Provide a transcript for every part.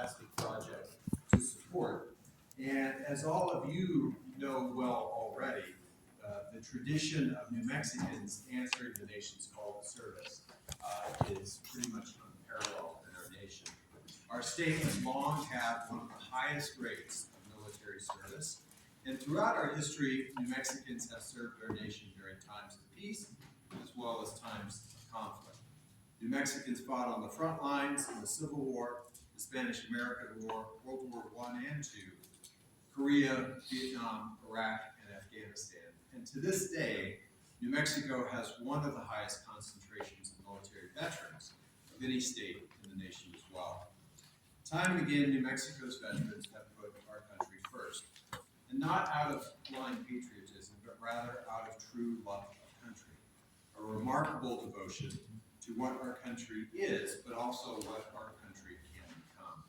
fantastic project to support. And as all of you know well already, the tradition of New Mexicans answering the nation's call to service is pretty much unparalleled in our nation. Our state has long had one of the highest rates of military service, and throughout our history, New Mexicans have served our nation during times of peace as well as times of conflict. New Mexicans fought on the front lines in the Civil War, the Spanish-American War, World War I and II, Korea, Vietnam, Iraq, and Afghanistan. And to this day, New Mexico has one of the highest concentrations of military veterans of any state in the nation as well. Time and again, New Mexico's veterans have put our country first, and not out of blind patriotism, but rather out of true love of country, a remarkable devotion to what our country is, but also what our country can become.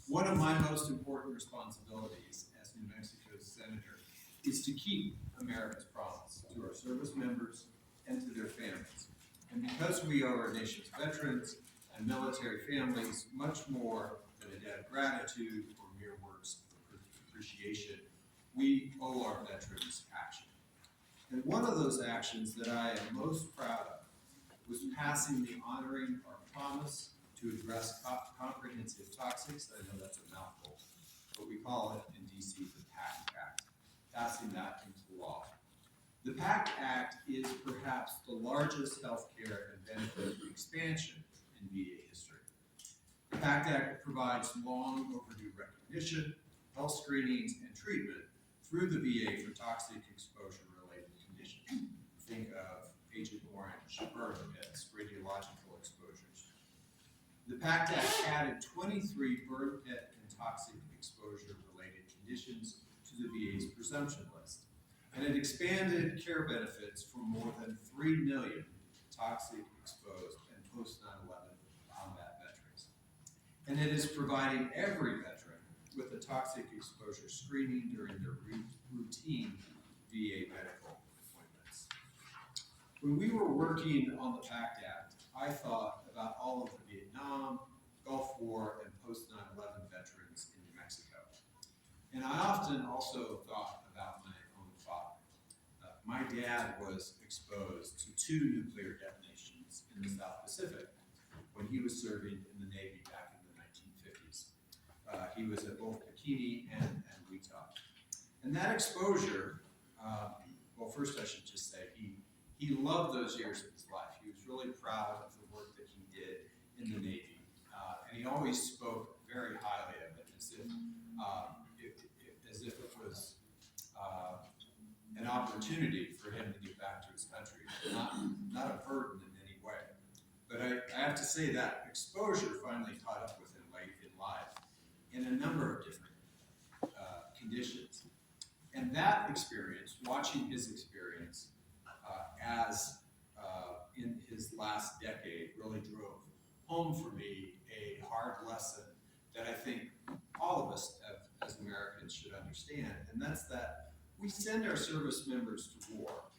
One of my most important responsibilities as New Mexico's senator is to keep America's promise to our service members and to their families. And because we owe our nation's veterans and military families much more than a debt of gratitude or mere words of appreciation, we owe our veterans action. And one of those actions that I am most proud of was passing the Honoring Our Promise to Address Comprehensive Toxics. I know that's a mouthful, but we call it in DC the PACT Act, passing that into law. The PACT Act is perhaps the largest healthcare and benefit expansion in VA history. The PACT Act provides long overdue recognition, health screenings, and treatment through the VA for toxic exposure-related conditions. Think of Agent Orange, burn pits, radiological exposures. The PACT Act added 23 burn pit and toxic exposure-related conditions to the VA's presumption list, and it expanded care benefits for more than 3 million toxic exposed and post-9/11 combat veterans. And it is providing every veteran with a toxic exposure screening during their routine VA medical appointments. When we were working on the PACT Act, I thought about all of the Vietnam, Gulf War, and post-9/11 veterans in New Mexico. And I often also thought about my own father. My dad was exposed to 2 nuclear detonations in the South Pacific when he was serving in the Navy back in the 1950s. He was at both Bikini and Wichita. And that exposure, well, first I should just say, he loved those years of his life. He was really proud of the work that he did in the Navy. And he always spoke very highly of it, as if it was an opportunity for him to get back to his country, not a burden in any way. But I have to say that exposure finally caught up with him late in life in a number of different conditions. And that experience, watching his experience in his last decade, really drove home for me a hard lesson that I think all of us as Americans should understand, and that's that we send our service members to war,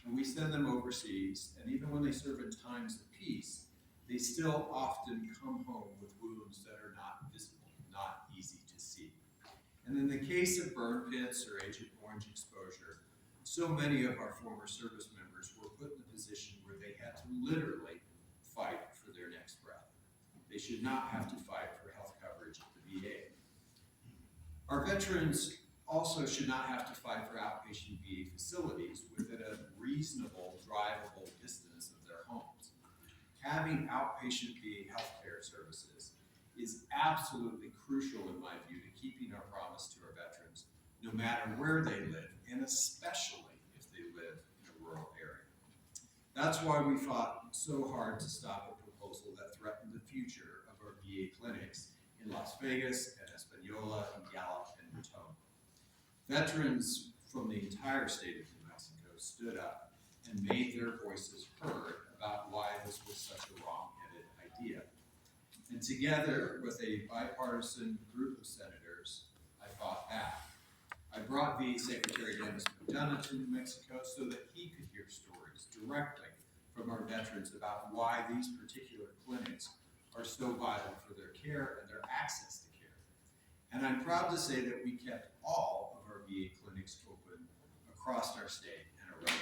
and we send them overseas, and even when they serve in times of peace, they still often come home with wounds that are not visible, not easy to see. And in the case of burn pits or Agent Orange exposure, so many of our former service members were put in a position where they had to literally fight for their next breath. They should not have to fight for health coverage at the VA. Our veterans also should not have to fight for outpatient VA facilities within a reasonable, drivable distance of their homes. Having outpatient VA healthcare services is absolutely crucial, in my view, to keeping our promise to our veterans, no matter where they live, and especially if they live in a rural area. That's why we fought so hard to stop a proposal that threatened the future of our VA clinics in Las Vegas and Espanola and Gallup and Matone. Veterans from the entire state of New Mexico stood up and made their voices heard about why this was such a wrong-headed idea. And together with a bipartisan group of senators, I fought back. I brought VA Secretary Dennis McDonough to New Mexico so that he could hear stories directly from our veterans about why these particular clinics are so vital for their care and their access And I'm proud to say that we kept all of our VA clinics open across our state and around